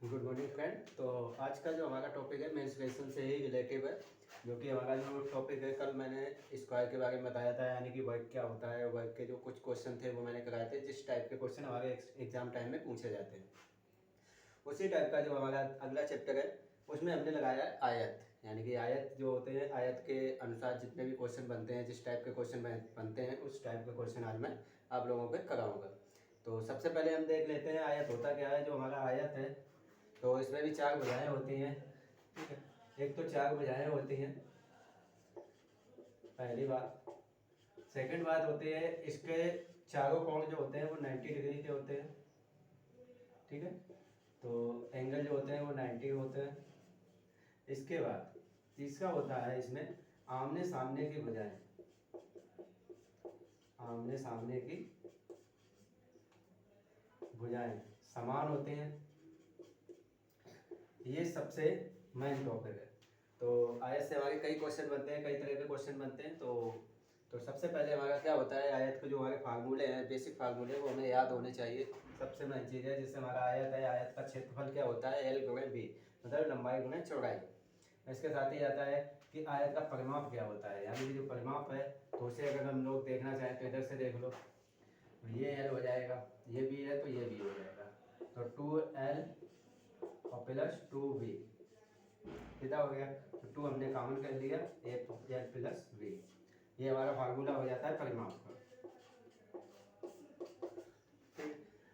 Good morning friend. तो आज का जो हमारा टॉपिक है मेंस्ट्रुएशन से ही रिलेटिव है, जो कि हमारा जो टॉपिक है, कल मैंने स्क्वायर के बारे में बताया था, यानी कि वर्क क्या होता है। वर्क के जो कुछ क्वेश्चन थे वो मैंने कराए थे, जिस टाइप के क्वेश्चन हमारे एग्जाम टाइम में पूछे जाते हैं। उसी टाइप का जो हमारा अगला चैप्टर है उसमें हमने लगाया है आयत, यानी कि आयत जो होते हैं, आयत के अनुसार जितने भी क्वेश्चन बनते हैं, जिस टाइप के क्वेश्चन बनते हैं उस टाइप के क्वेश्चन आज मैं आप लोगों को कराऊंगा। तो सबसे पहले हम देख लेते हैं आयत होता क्या है। जो हमारा आयत है तो इसमें भी चार भुजाएं होती हैं, ठीक है। एक तो चार भुजाएं होती हैं, पहली बात। सेकंड बात होती है, इसके चारों कोण जो होते हैं वो 90 डिग्री के होते हैं, ठीक है। तो एंगल जो होते हैं वो 90 होते हैं। इसके बाद तीसरा होता है इसमें आमने सामने की भुजाएं, आमने सामने की भुजाएं समान होते हैं। ये सबसे मेन टॉपिक है। तो आयत से हमारे कई क्वेश्चन बनते हैं, कई तरह के क्वेश्चन बनते हैं। तो सबसे पहले हमारा क्या होता है, आयत के जो हमारे फार्मूले हैं, बेसिक फार्मूले, वो हमें याद होने चाहिए। सबसे मेन चीज़ है जिससे हमारा आयत है, आयत का क्षेत्रफल क्या होता है, एल गुणे बी, मतलब लंबाई गुणे चौड़ाई। इसके साथ ही आता है कि आयत का परिमाप क्या होता है, यानी कि जो परिमाप है, तो उसे अगर हम लोग देखना चाहें तो इधर से देख लो, तो ये एल हो जाएगा, ये बी है तो ये बी हो जाएगा। तो 2L और प्लस 2V कितना हो गया, तो 2 हमने कॉमन कर लिया, L प्लस V। ये हमारा फार्मूला हो जाता है परिमाप का।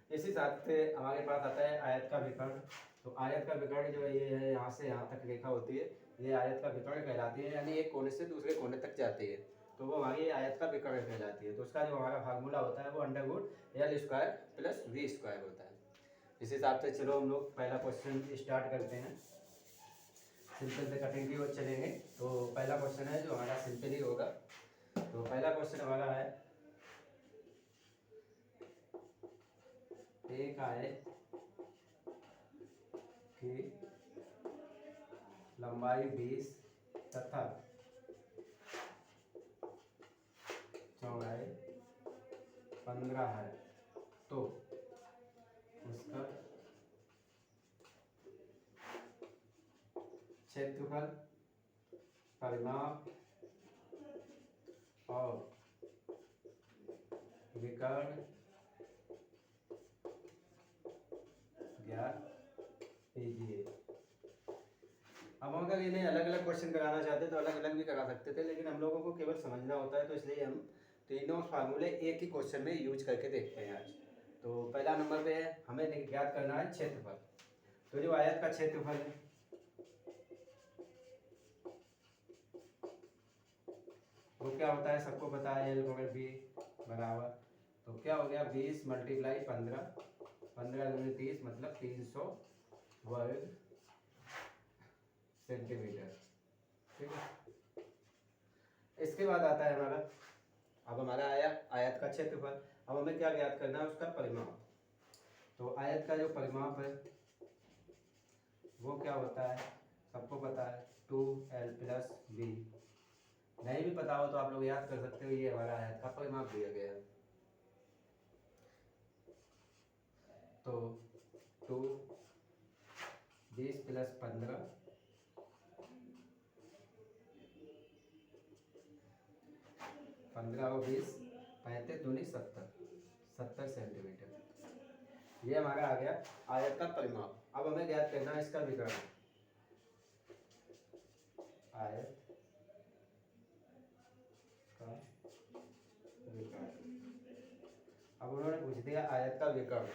इसी साथ से हमारे पास आता है आयत का विकर्ण। तो आयत का विकर्ण जो ये है, यहाँ से यहाँ तक रेखा होती है, ये आयत का विकर्ण कहलाती है, यानी एक कोने से दूसरे कोने तक जाती है, तो वो हमारी आयत का विकर्ण कहलाती है। तो उसका जो हमारा फार्मूला होता है वो √L² प्लस V² होता है। इस हिसाब से चलो हम लोग पहला क्वेश्चन स्टार्ट करते हैं। सिंपल से कटिंग की ओर चलेंगे। तो पहला क्वेश्चन है जो हमारा सिंपल ही होगा। तो पहला क्वेश्चन हमारा है, एक आयत की लंबाई 20 तथा चौड़ाई 15 है, तो उसका क्षेत्रफल, परिमाप और विकर्ण ज्ञात कीजिए। अब हम अगर इन्हें अलग अलग क्वेश्चन कराना चाहते तो अलग अलग भी करा सकते थे, लेकिन हम लोगों को केवल समझना होता है, तो इसलिए हम तीनों फार्मूले एक ही क्वेश्चन में यूज करके देखते हैं आज। तो पहला नंबर पे है, हमें ज्ञात करना है क्षेत्रफल। तो जो आयत का क्षेत्रफल है वो क्या होता है, सबको पता है, L गुणे B बराबर, तो क्या हो गया, 20 मल्टीप्लाई 15, 15 दूनी 30, मतलब 300 वर्ग सेंटीमीटर, ठीक है। इसके बाद आता है हमारा, अब हमारा आया आयत का क्षेत्रफल। अब हमें क्या ज्ञात करना है, उसका परिमाप। तो आयत का जो परिमाप है वो क्या होता है, सबको पता है, 2L प्लस B। नहीं भी पता हो तो आप लोग याद कर सकते हो, ये हमारा आयत का परिमाप दिया गया है। तो 2 20 प्लस 15, 15 और 20 35 दूनी 70 सेंटीमीटर। ये हमारा आ गया आयत का परिमाप। अब हमें ज्ञात करना है इसका विकर्ण। आयत का विकर्ण, अब उन्होंने पूछ दिया आयत का विकर्ण।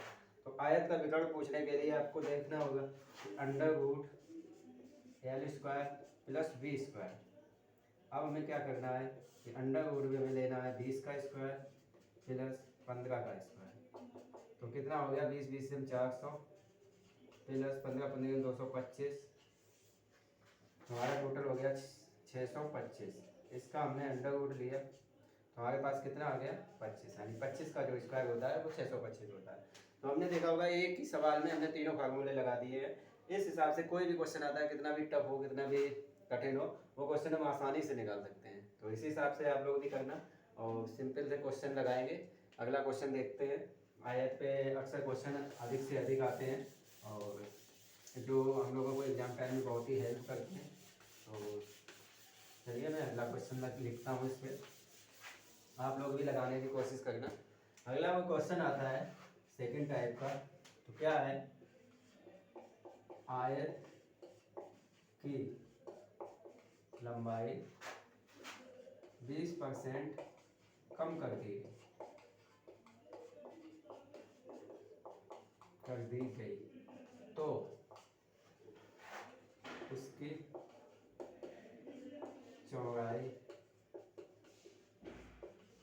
तो आयत का विकर्ण पूछने के लिए आपको देखना होगा √L² प्लस V²। अब हमें क्या करना है कि √, में हमें लेना है 20 का स्क्वायर प्लस 15 का स्क्वायर। तो कितना हो गया, 20 20 से 400 प्लस 15 15 225, हमारा टोटल हो गया 625। इसका हमने √, लिया तो हमारे पास कितना आ गया, 25, यानी 25 का जो स्क्वायर होता है वो 625 होता है। तो हमने देखा होगा एक ही सवाल में हमने तीनों फार्मूले लगा दिए हैं। इस हिसाब से कोई भी क्वेश्चन आता है, कितना भी टफ हो, कितना भी कठिन हो, वो क्वेश्चन हम आसानी से निकाल सकते हैं। तो इसी हिसाब से आप लोग भी करना और सिंपल से क्वेश्चन लगाएंगे। अगला क्वेश्चन देखते हैं। आयत पे अक्सर क्वेश्चन अधिक से अधिक आते हैं और जो हम लोगों को एग्जाम टाइम में बहुत ही हेल्प करते हैं। तो चलिए मैं अगला क्वेश्चन लिखता हूँ, इस पर आप लोग भी लगाने की कोशिश करना। अगला वो क्वेश्चन आता है सेकंड टाइप का। तो क्या है, आयत की लंबाई 20% कम कर दी गई तो उसकी चौड़ाई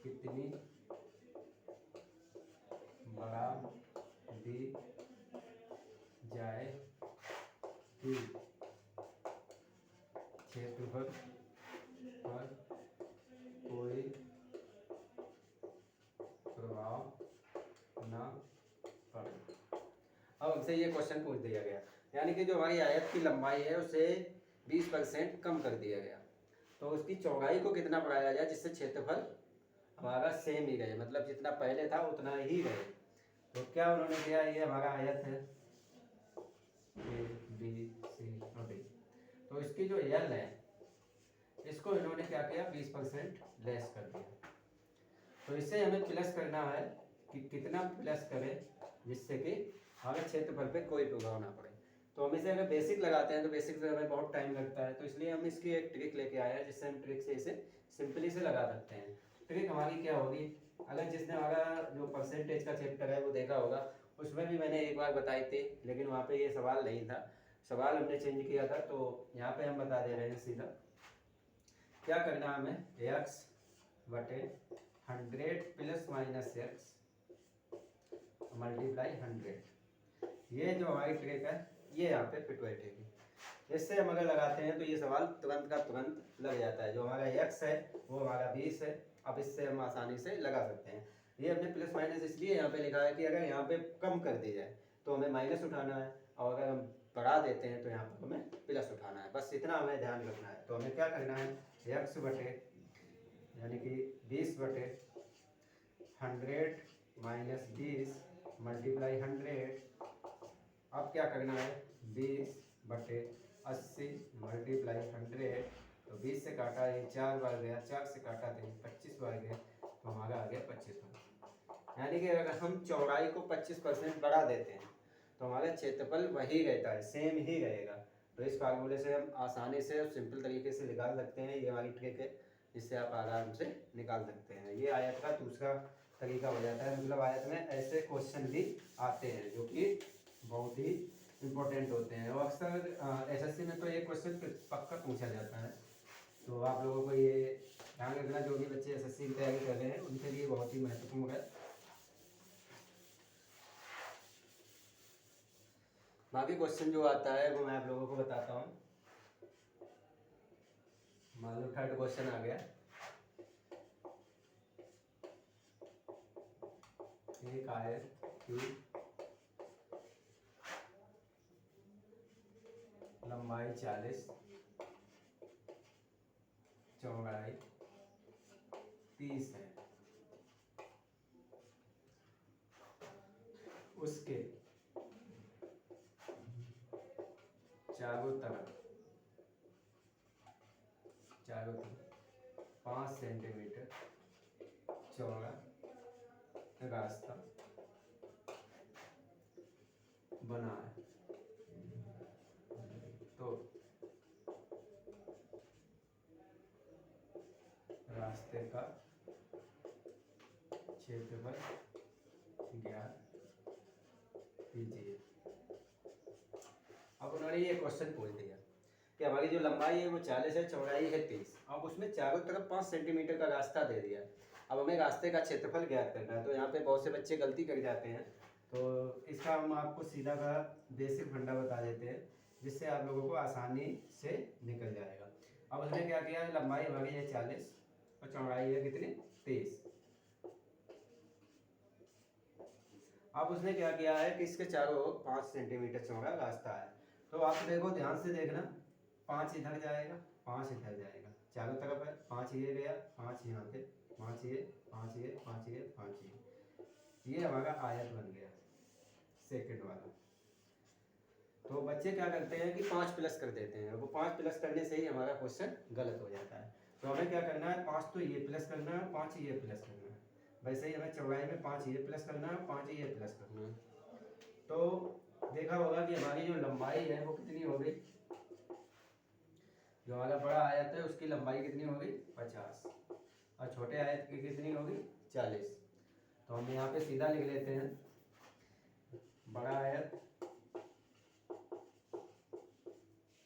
कितनी बढ़ा दी जाए कि क्षेत्रफल पर कोई प्रभाव न पड़े। अब हमसे ये क्वेश्चन पूछ दिया गया, यानी कि जो हमारी आयत की लंबाई है उसे 20% कम कर दिया गया, तो उसकी चौड़ाई को कितना बढ़ाया जाए जिससे क्षेत्रफल हमारा सेम ही रहे, मतलब जितना पहले था उतना ही रहे। तो क्या उन्होंने किया, ये हमारा आयत है ए बी सी और डी, तो इसकी जो एल है इसको इन्होंने क्या किया, 20% लेस कर दिया। तो इससे हमें प्लस करना है कि कितना प्लस करें जिससे कि हमें क्षेत्रफल पे कोई प्रभाव ना पड़े। तो हम इसे अगर बेसिक लगाते हैं तो बेसिक से हमें बहुत टाइम लगता है, तो इसलिए हम इसकी एक ट्रिक लेके आए हैं जिससे हम ट्रिक से इसे सिंपली से लगा सकते हैं। ट्रिक हमारी क्या होगी, अगर जिसने हमारा जो परसेंटेज का चैप्टर है वो देखा होगा, उसमें भी मैंने एक बार बताई थी, लेकिन वहाँ पे ये सवाल नहीं था, सवाल हमने चेंज किया था। तो यहाँ पे हम बता दे रहे हैं सीधा क्या करना है हमें, x बटे 100 प्लस माइनस एक्स मल्टीप्लाई 100। ये जो हमारी ट्रिक है ये यहाँ पे फिट बैठेगी। इससे हम अगर लगाते हैं तो ये सवाल तुरंत का तुरंत लग जाता है। जो हमारा x है वो हमारा 20 है, अब इससे हम आसानी से लगा सकते हैं। ये हमने प्लस माइनस इसलिए यहाँ पे लिखा है कि अगर यहाँ पे कम कर दी जाए तो हमें माइनस उठाना है, और अगर हम बढ़ा देते हैं तो यहाँ पर हमें प्लस उठाना है, बस इतना हमें ध्यान रखना है। तो हमें क्या करना है, x बटे यानी कि 20 बटे 100 माइनस 20 मल्टीप्लाई 100। अब क्या करना है, 20 बटे 80 मल्टीप्लाई 100। तो 20 से काटा ये 4 बार गया, 4 से काटा तो 25 बार गया, तो हमारा आ गया 25 बार। यानी कि अगर हम चौड़ाई को 25% बढ़ा देते हैं तो हमारा क्षेत्रफल वही रहता है, सेम ही रहेगा। तो इस फार्मूले से हम आसानी से और सिंपल तरीके से निकाल सकते हैं। ये हमारी ट्रिक है जिससे आप आराम से निकाल सकते हैं। ये आयत का दूसरा तरीका हो जाता है, मतलब आयत में ऐसे क्वेश्चन भी आते हैं जो कि बहुत ही इम्पोर्टेंट होते हैं, और अक्सर एसएससी में तो ये क्वेश्चन पक्का पूछा जाता है। तो आप लोगों को ये ध्यान रखना, जो भी बच्चे एसएससी की तैयारी कर रहे हैं उनके लिए बहुत ही महत्वपूर्ण है। बाकी क्वेश्चन जो आता है वो मैं आप लोगों को बताता हूँ। मान लो थर्ड क्वेश्चन आ गया, एक आयत की लंबाई 40, चौड़ाई 30 है, उसके चारों तरफ 5 सेंटीमीटर चौड़ा रास्ता बना है। तो रास्ते का क्षेत्रफल ज्ञात कीजिए। अब उन्होंने ये क्वेश्चन पूछ दिया कि हमारी जो लंबाई है वो 40 है, चौड़ाई है 30, अब उसमें चारों तरफ 5 सेंटीमीटर का रास्ता दे दिया। अब हमें रास्ते का क्षेत्रफल ज्ञात करना है। तो यहाँ पे बहुत से बच्चे गलती कर जाते हैं, तो इसका हम आपको सीधा का बेसिक फंडा बता देते हैं जिससे आप लोगों को आसानी से निकल जाएगा। अब उसने क्या किया, लंबाई हमारी है 40 और चौड़ाई है कितनी, 30। अब उसने क्या किया है कि इसके चारों ओर 5 सेंटीमीटर चौड़ा रास्ता है। तो आप देखो, ध्यान से देखना, 5 इधर जाएगा, 5 इधर जाएगा, चारों तरफ है, 5 ये गया, 5 यहाँ पे, 5 ये, 5 ये, 5 ये, 5 ये हमारा आयत बन गया सेकंड वाला। तो बच्चे क्या करते हैं कि 5 प्लस कर देते हैं, वो 5 प्लस करने से ही हमारा क्वेश्चन गलत हो जाता है। तो हमें क्या करना है, 5 तो ये प्लस करना है, 5 ये प्लस करना है। वैसे ही हमें चौड़ाई में 5 ये प्लस करना है, 5 ये प्लस करना है। तो देखा होगा कि हमारी जो लंबाई है वो कितनी हो गई, जो हमारा बड़ा आयत है उसकी लंबाई कितनी हो गई 50, और छोटे आयत की कितनी हो गई 40। तो हम यहाँ पे सीधा लिख लेते हैं बड़ा आयत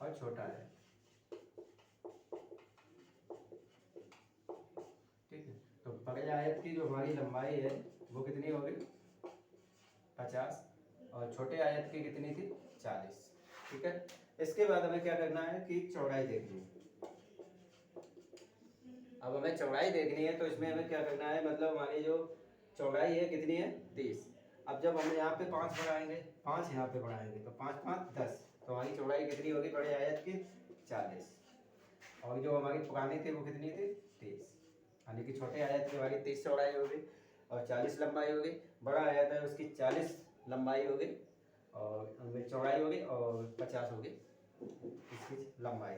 और छोटा आयत, ठीक है। तो बड़े आयत की जो हमारी लंबाई है वो कितनी हो गई 50, और छोटे आयत की कितनी थी 40, ठीक है। इसके बाद हमें क्या करना है कि चौड़ाई देखनी है। अब हमें चौड़ाई देखनी है तो इसमें हमें क्या करना है, मतलब हमारी जो चौड़ाई है कितनी है 30। अब जब हम यहाँ पे 5 बढ़ाएंगे, 5 यहाँ पे बढ़ाएंगे तो 5 5 10, तो हमारी चौड़ाई कितनी होगी बड़े आयत की 40, और जो हमारी पुरानी थी वो कितनी थी 30, यानी कि छोटे आयत की हमारी 30 चौड़ाई होगी और 40 लंबाई होगी। बड़ा आयत है उसकी 40 लंबाई होगी और चौड़ाई होगी और 50 होगी इसकी लंबाई।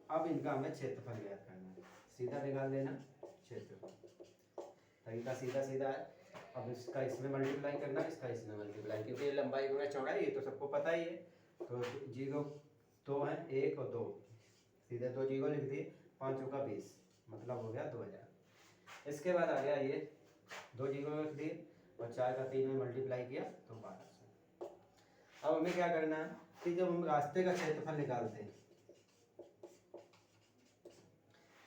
अब इनका हमें क्षेत्रफल ज्ञात करना है, सीधा निकाल देना क्षेत्रफल, तरीका सीधा सीधा है। अब इसका इसमें मल्टीप्लाई करना, इसका इसमें मल्टीप्लाई, क्योंकि लंबाई गुणा चौड़ाई ये तो सबको पता ही है। तो 0 2 है, 1 और 2, सीधे 2 0 लिख दिए, 5 का 20, मतलब हो गया 2000। इसके बाद आ गया ये 2 0 लिख दिए और 4 का 3 में मल्टीप्लाई किया तो 1200। अब हमें क्या करना है कि जब हम रास्ते का क्षेत्रफल निकालते हैं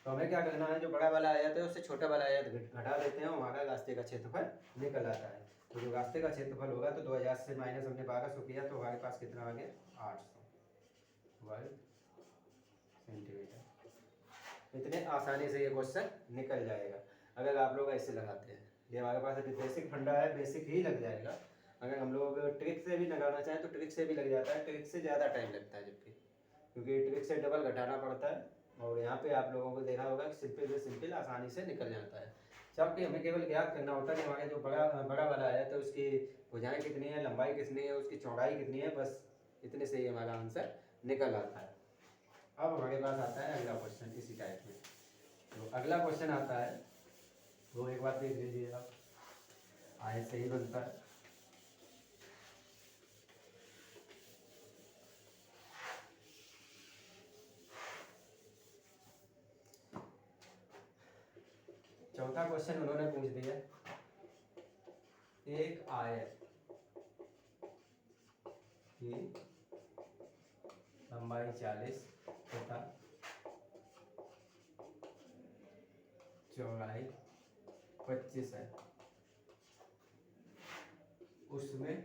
तो हमें क्या करना है, जो बड़ा वाला आयत है उससे छोटा वाला आयत घटा देते हैं, हमारा रास्ते का क्षेत्रफल निकल आता है। तो जो रास्ते का क्षेत्रफल होगा तो 2000 से माइनस हमने 1200 किया तो हमारे पास कितना आ गया 800 वर्ग सेंटीमीटर। इतने आसानी से ये क्वेश्चन निकल जाएगा अगर आप लोग ऐसे लगाते हैं। ये हमारे पास अभी बेसिक फंडा है, बेसिक ही लग जाएगा। अगर हम लोग ट्रिक से भी लगाना चाहें तो ट्रिक से भी लग जाता है, ट्रिक से ज़्यादा टाइम लगता है जबकि, क्योंकि ट्रिक से डबल घटाना पड़ता है। और यहाँ पे आप लोगों को देखा होगा कि सिंपल से सिंपल आसानी से निकल जाता है। जबकि हमें केवल ज्ञात करना होता है कि हमारे जो बड़ा वाला है तो उसकी भुजाएं कितनी है, लंबाई कितनी है, उसकी चौड़ाई कितनी है, बस इतने से ही हमारा आंसर निकल आता है। अब हमारे पास आता है अगला क्वेश्चन इसी टाइप में। तो अगला क्वेश्चन आता है वो एक बार देख लीजिए आप, आए से ही बनता है। चौथा क्वेश्चन उन्होंने पूछ दिया, एक आयत की लंबाई 40 तथा चौड़ाई 25 है, उसमें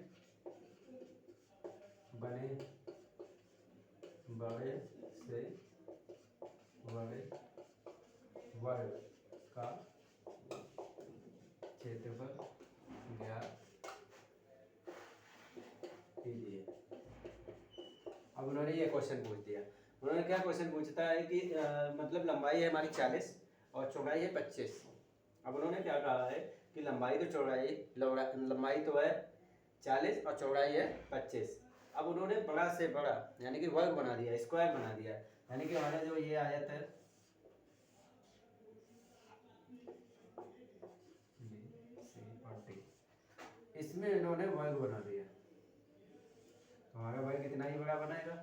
बने बड़े से बड़े वर्ग का क्षेत्रफल ज्ञात कीजिए। अब उन्होंने ये क्वेश्चन पूछ दिया। उन्होंने क्या क्वेश्चन पूछता है कि मतलब लंबाई है हमारी 40 और चौड़ाई है 25। अब उन्होंने क्या कहा है कि लंबाई तो है 40 और चौड़ाई है 25। अब उन्होंने बड़ा से बड़ा यानी कि वर्ग बना दिया, स्क्वायर बना दिया, यानी कि हमारे जो ये आयत है इसमें इन्होंने वर्ग बना दिया, तो हमारा वर्ग कितना ही बड़ा बनाएगा।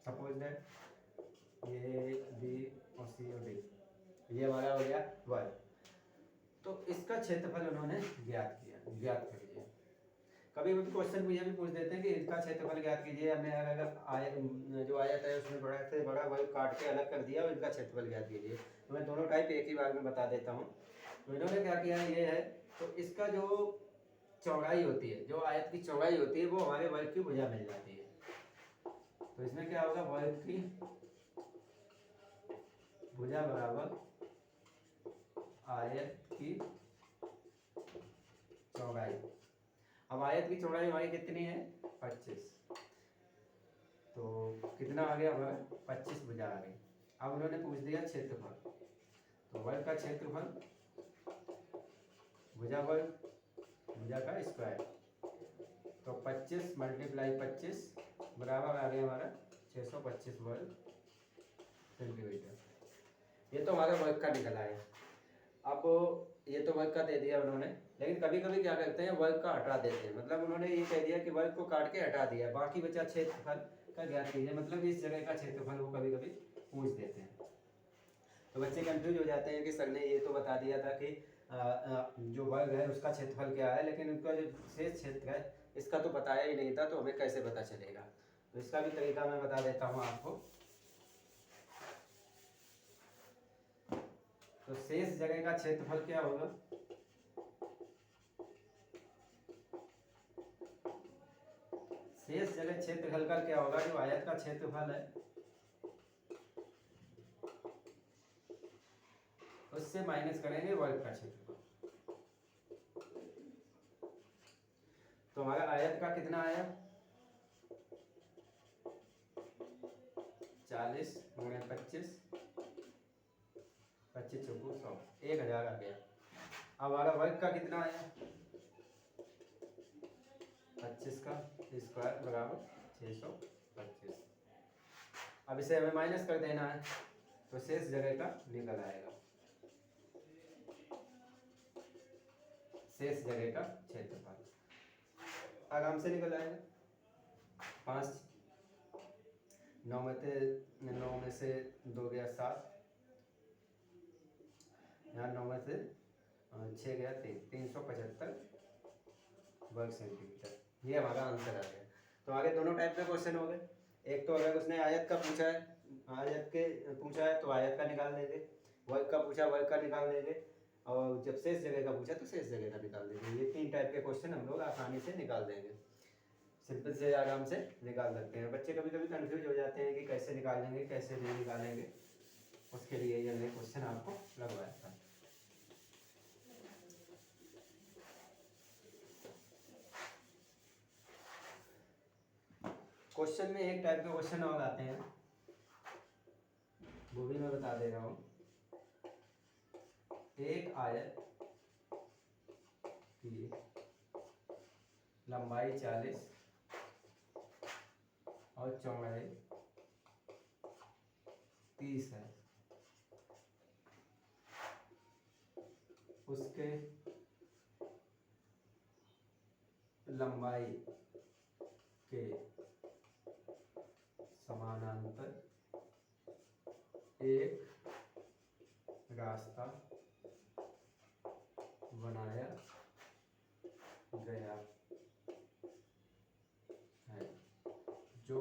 सपोज दैट ये बी और सी और डी, ये हमारा हो गया वर्ग। तो इसका क्षेत्रफल उन्होंने ज्ञात कर दिया। कभी कभी क्वेश्चन ये भी पूछ देते हैं कि इसका क्षेत्रफल ज्ञात कीजिए। हमने अगर जो आयत है उसमें बड़ा से बड़ा वर्ग काट के अलग कर दिया और इनका क्षेत्रफल ज्ञात कीजिए। तो मैं दोनों टाइप एक ही बार में बता देता हूँ। तो इन्होंने क्या किया ये है, तो इसका जो चौड़ाई होती है, जो आयत की चौड़ाई होती है वो हमारे वर्ग की भुजा मिल जाती है। तो इसमें क्या होगा, वर्ग की भुजा बराबर आयत की चौड़ाई। अब आयत की चौड़ाई हमारी कितनी है 25, तो कितना आ गया हमारा 25 भुजा आ गई। अब उन्होंने पूछ दिया क्षेत्रफल, तो वर्ग का क्षेत्रफल भुजा वर्ग भुजा का स्क्वायर, तो 25 × 25 बराबर आ गया हमारा 625 वर्ग सेंटीमीटर। ये तो हमारा वर्ग का निकला है। अब ये तो वर्ग का दे दिया उन्होंने, लेकिन कभी कभी क्या करते हैं वर्ग का हटा देते हैं। मतलब उन्होंने ये कह दिया कि वर्ग को काट के हटा दिया, बाकी बचा क्षेत्रफल का ज्ञात कीजिए, मतलब इस जगह का क्षेत्रफल वो कभी कभी पूछ देते हैं। तो बच्चे कंफ्यूज हो जाते हैं कि सर ने ये तो बता दिया था कि जो वर्ग है उसका क्षेत्रफल क्या है, लेकिन उनका जो शेष क्षेत्र है इसका तो बताया ही नहीं था, तो हमें कैसे पता चलेगा। तो इसका भी तरीका मैं बता देता हूँ आपको। तो शेष जगह का क्षेत्रफल क्या होगा, शेष जगह क्षेत्रफल का क्या होगा, जो आयत का क्षेत्रफल है उससे माइनस करेंगे वर्ग का क्षेत्रफल। तो हमारा आयत का कितना आया, 40 गुणे 25, 25 चौको 100, 1000 आ गया। अब हमारा वर्ग का कितना आया, 25 का स्क्वायर बराबर 625। अब इसे हमें माइनस कर देना है, तो शेष जगह का निकल आएगा, शेष जगह का क्षेत्रफल आराम से निकल आएगा। 5 9 में से 2 गया 7, यहाँ 9 में से 6 गया 3, 375 वर्ग सेंटीमीटर। ये हमारा आंसर आ गया। तो आगे दोनों टाइप के क्वेश्चन हो गए। एक तो अगर उसने आयत का पूछा है, आयत के पूछा है तो आयत का निकाल लेंगे, वर्ग का पूछा वर्ग का निकाल लेंगे, और जब शेष जगह का पूछा तो शेष जगह का निकाल देंगे। ये 3 टाइप के क्वेश्चन हम लोग आसानी से निकाल देंगे, सिंपल से आराम से निकाल सकते हैं। बच्चे कभी कभी कंफ्यूज हो जाते हैं कि कैसे निकालेंगे कैसे नहीं निकालेंगे, उसके लिए ये क्वेश्चन आपको लगवाया था। क्वेश्चन में एक टाइप के क्वेश्चन और आते हैं, वो भी मैं बता दे रहा हूँ। एक आयत की लंबाई 40 और चौड़ाई 30 है, उसके लंबाई के समानांतर एक रास्ता बनाया गया है, जो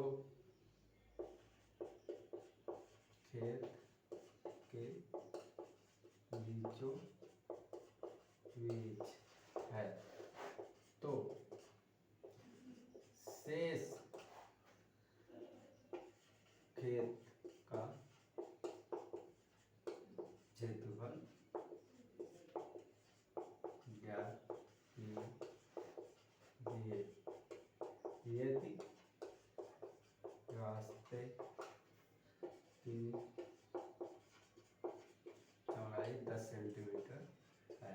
खेत के बीचों बीच है, तो शेष खेत का क्षेत्रफल ज्ञात कीजिए यदि रास्ते की चौड़ाई 10 सेंटीमीटर है।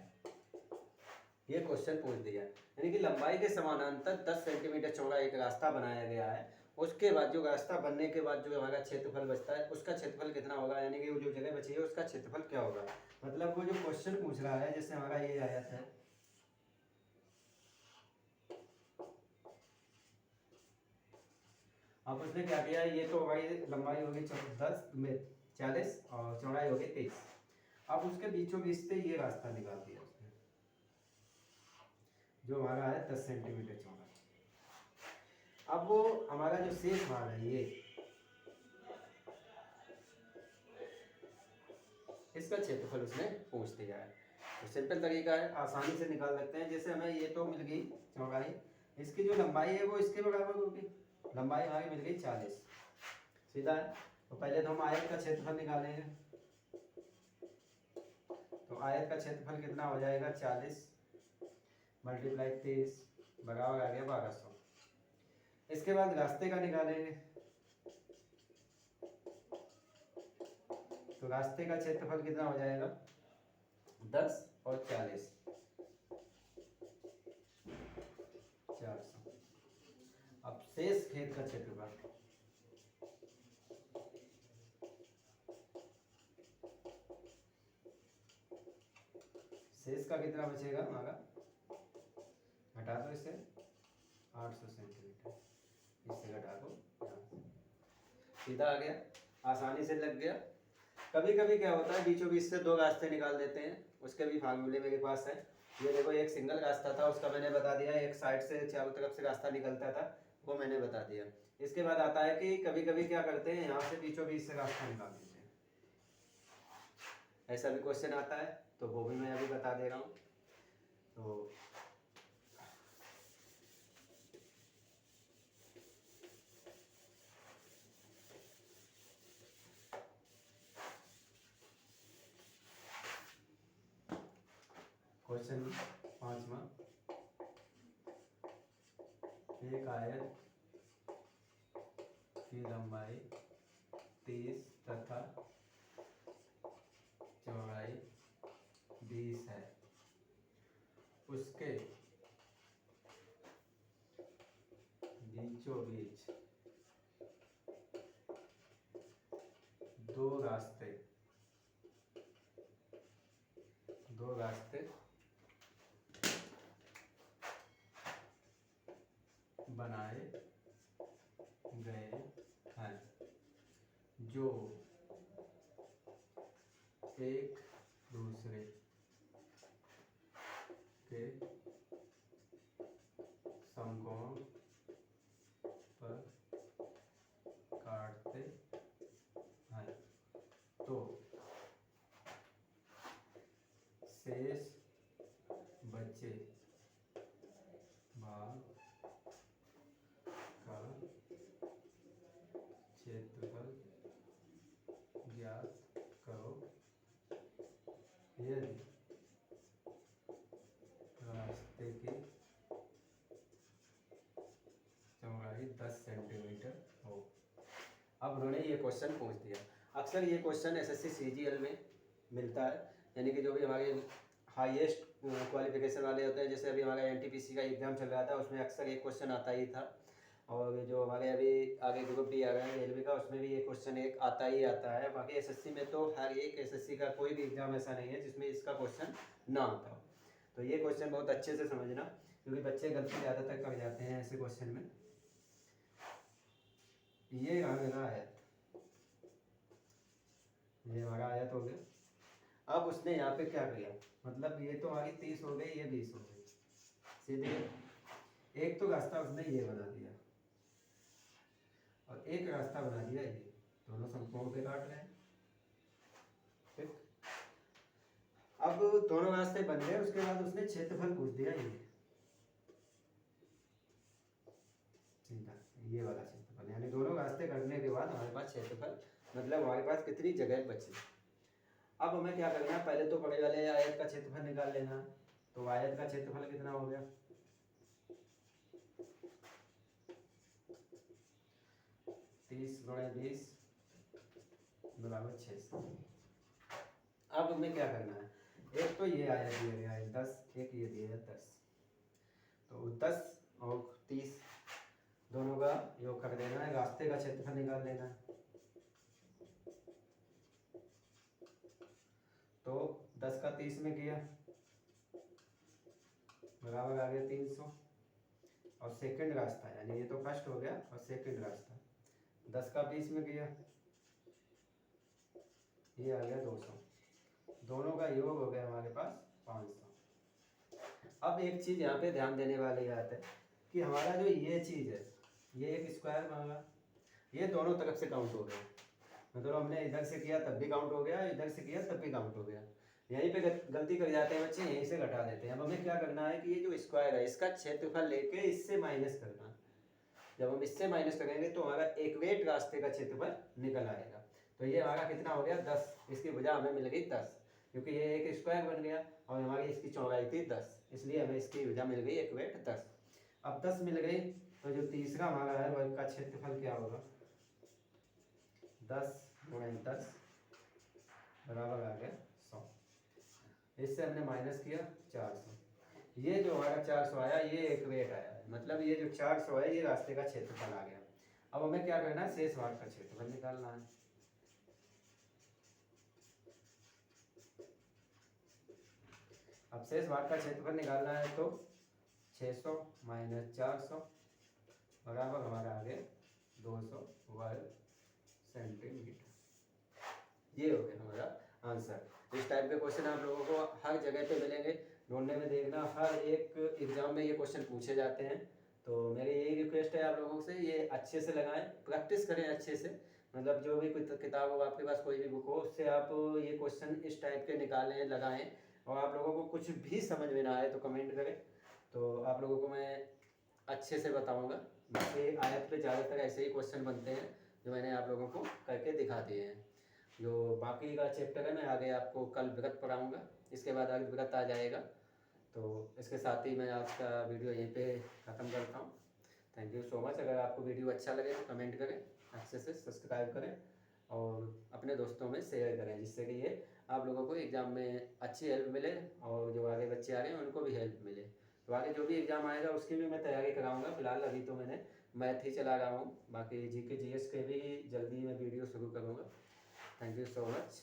ये क्वेश्चन पूछ दिया, यानी कि लंबाई के समानांतर 10 सेंटीमीटर चौड़ा एक रास्ता बनाया गया है, उसके बाद जो रास्ता बनने के बाद जो हमारा क्षेत्रफल बचता है उसका क्षेत्रफल कितना होगा, यानी कि वो जो जगह बची है उसका क्षेत्रफल क्या होगा। मतलब वो जो क्वेश्चन पूछ रहा है, जैसे हमारा ये आयत है, अब उसने क्या किया, ये तो हमारी लंबाई होगी 10 में 40 और चौड़ाई होगी 23। अब उसके बीचों बीच से ये रास्ता निकाल दिया उसने, जो हमारा है 10 सेंटीमीटर चौड़ा। अब वो हमारा जो शेष भाग है ये, इसका क्षेत्रफल उसने पूछ दिया है। तो सिंपल तरीका है, आसानी से निकाल सकते हैं। जैसे हमें ये तो मिल गई चौड़ाई, इसकी जो लंबाई है वो इसके बराबर होगी, लंबाई हमारी मिल गई 40, सीधा है। तो पहले तो हम आयत का क्षेत्रफल निकालेंगे, तो आयत का क्षेत्रफल कितना हो जाएगा, 40 मल्टीप्लाई 23 बराबर आ गया 1200। इसके बाद रास्ते का निकालेंगे, तो रास्ते का क्षेत्रफल कितना हो जाएगा, 10 और 40 400। अब शेष खेत का क्षेत्रफल, शेष का कितना बचेगा हमारा, हटा दो इसे, 800 सेंटीमीटर, इससे घटा दो, सीधा आ गया, आसानी से लग गया। कभी कभी क्या होता है बीचों बीच से दो रास्ते निकाल देते हैं, उसके भी फार्मूले मेरे पास है। ये देखो एक सिंगल रास्ता था, उसका मैंने बता दिया, एक साइड से चारों तरफ से रास्ता निकलता था, वो मैंने बता दिया। इसके बाद आता है कि कभी कभी क्या करते हैं, यहाँ से बीचों बीच से रास्ता निकाल देते हैं, ऐसा भी क्वेश्चन आता है, तो वो भी मैं अभी बता दे रहा हूँ। तो क्वेश्चन 5वां, एक आयत की लंबाई 30 तथा चौड़ाई 20 है, उसके बीचों बीच दो रास्ते बनाए गए हैं, जो एक दूसरे के समकोण पर काटते हैं, तो शेष बचे भाग का क्षेत्रफल ज्ञात करो, यदि रास्ते की चौड़ाई 10 सेंटीमीटर हो। अब उन्होंने ये क्वेश्चन पूछ दिया। अक्सर ये क्वेश्चन एसएससी सीजीएल में मिलता है, यानी कि जो भी हमारे हाईएस्ट क्वालिफिकेशन वाले होते हैं, जैसे अभी हमारा एनटीपीसी का एग्जाम चल रहा था, उसमें अक्सर ये क्वेश्चन आता ही था, और जो हमारे अभी आगे ग्रुप डी आ रहा है रेलवे का, उसमें भी ये क्वेश्चन एक आता ही आता है। बाकी एसएससी में तो हर एक एसएससी का कोई भी एग्जाम ऐसा नहीं है जिसमें इसका क्वेश्चन ना आता हो। तो ये क्वेश्चन बहुत अच्छे से समझना, क्योंकि बच्चे गलती ज़्यादातर कर जाते हैं ऐसे क्वेश्चन में। ये मेरा आयत, ये हमारा आयत हो गया। अब उसने यहाँ पे क्या किया, मतलब ये तो हमारी 30 हो गई, ये 20 हो गई, सीधे एक तो रास्ता उसने ये बना दिया और एक रास्ता बना दिया ये, दोनों समकोण पे काट रहे हैं, ठीक। अब दोनों रास्ते बन गए, उसके बाद उसने क्षेत्रफल पूछ दिया, ये वाला क्षेत्रफल, यानी दोनों रास्ते करने के बाद हमारे पास क्षेत्रफल, मतलब हमारे पास कितनी जगह बची। अब हमें क्या करना है, पहले तो बड़े वाले आयत का क्षेत्रफल निकाल लेना है। तो आयत का क्षेत्रफल कितना हो गया, 30 गुणे 20 बराबर 600। अब हमें क्या करना है, एक तो ये आयत दिया गया है 10, एक ये दिया है 10, तो 10 और 30 दोनों का योग कर देना है, रास्ते का क्षेत्रफल निकाल लेना है। तो 10 का 30 में किया बराबर आ गया 300, और सेकंड रास्ता, यानी ये तो फर्स्ट हो गया, और सेकंड रास्ता 10 का 20 में किया, ये आ गया 200, दोनों का योग हो गया हमारे पास 500। अब एक चीज यहाँ पे ध्यान देने वाली बात है कि हमारा जो ये चीज है, ये एक स्क्वायर मांगा, ये दोनों तरफ से काउंट हो गया, मतलब हमने इधर से किया तब भी काउंट हो गया, इधर से किया तब भी काउंट हो गया। यहीं पे गलती कर जाते हैं बच्चे, यहीं से घटा देते हैं। अब हमें क्या करना है कि ये जो स्क्वायर है इसका क्षेत्रफल लेके इससे माइनस करना। जब हम इससे माइनस करेंगे तो हमारा इक्वेट रास्ते का क्षेत्रफल निकल आएगा। तो ये हमारा कितना हो गया 10, इसकी भुजा हमें मिल गई 10, क्योंकि ये एक स्क्वायर बन गया और हमारी इसकी चौड़ाई थी 10, इसलिए हमें इसकी भुजा मिल गई इक्वेट 10। अब 10 मिल गई, तो जो तीसरा हमारा है वो इसका क्षेत्रफल क्या होगा, 10 गुणे 10 बराबर आ गया 100। इससे हमने माइनस किया 400, ये जो हमारा 400 आया ये एक्यूरेट आया है, मतलब ये जो 400 है ये रास्ते का क्षेत्रफल आ गया। अब हमें क्या करना है, शेष भाग का क्षेत्रफल निकालना है। अब शेष भाग का क्षेत्रफल निकालना है तो 600 माइनस 400 बराबर हमारा आ गया 200 वर्ग सेंटीमीटर। ये हो गया हमारा आंसर। इस टाइप के क्वेश्चन आप लोगों को हर जगह पे मिलेंगे, ढूंढने में देखना, हर एक एग्जाम में ये क्वेश्चन पूछे जाते हैं। तो मेरी यही रिक्वेस्ट है आप लोगों से, ये अच्छे से लगाएं, प्रैक्टिस करें अच्छे से। मतलब जो भी कोई किताब हो आपके पास, कोई भी बुक हो, उससे आप ये क्वेश्चन इस टाइप के निकालें, लगाएं। और आप लोगों को कुछ भी समझ में ना आए तो कमेंट करें, तो आप लोगों को मैं अच्छे से बताऊंगा। बाकी आयत पे ज़्यादातर ऐसे ही क्वेश्चन बनते हैं जो मैंने आप लोगों को करके दिखा दिए हैं। जो बाकी का चैप्टर है मैं आगे आपको कल व्रत पढ़ाऊँगा, इसके बाद आगे व्रत आ जाएगा। तो इसके साथ ही मैं आज का वीडियो यहीं पे ख़त्म करता हूँ। Thank you so much. अगर आपको वीडियो अच्छा लगे तो कमेंट करें, अच्छे से सब्सक्राइब करें और अपने दोस्तों में शेयर करें, जिससे कि ये आप लोगों को एग्ज़ाम में अच्छी हेल्प मिले और जो आगे बच्चे आ रहे हैं उनको भी हेल्प मिले। तो आगे जो भी एग्ज़ाम आएगा उसकी भी मैं तैयारी कराऊंगा। फिलहाल अभी तो मैंने मैथ ही चला रहा हूँ, बाकी जीके जीएस के भी जल्दी मैं वीडियो शुरू करूँगा। Thank you so much.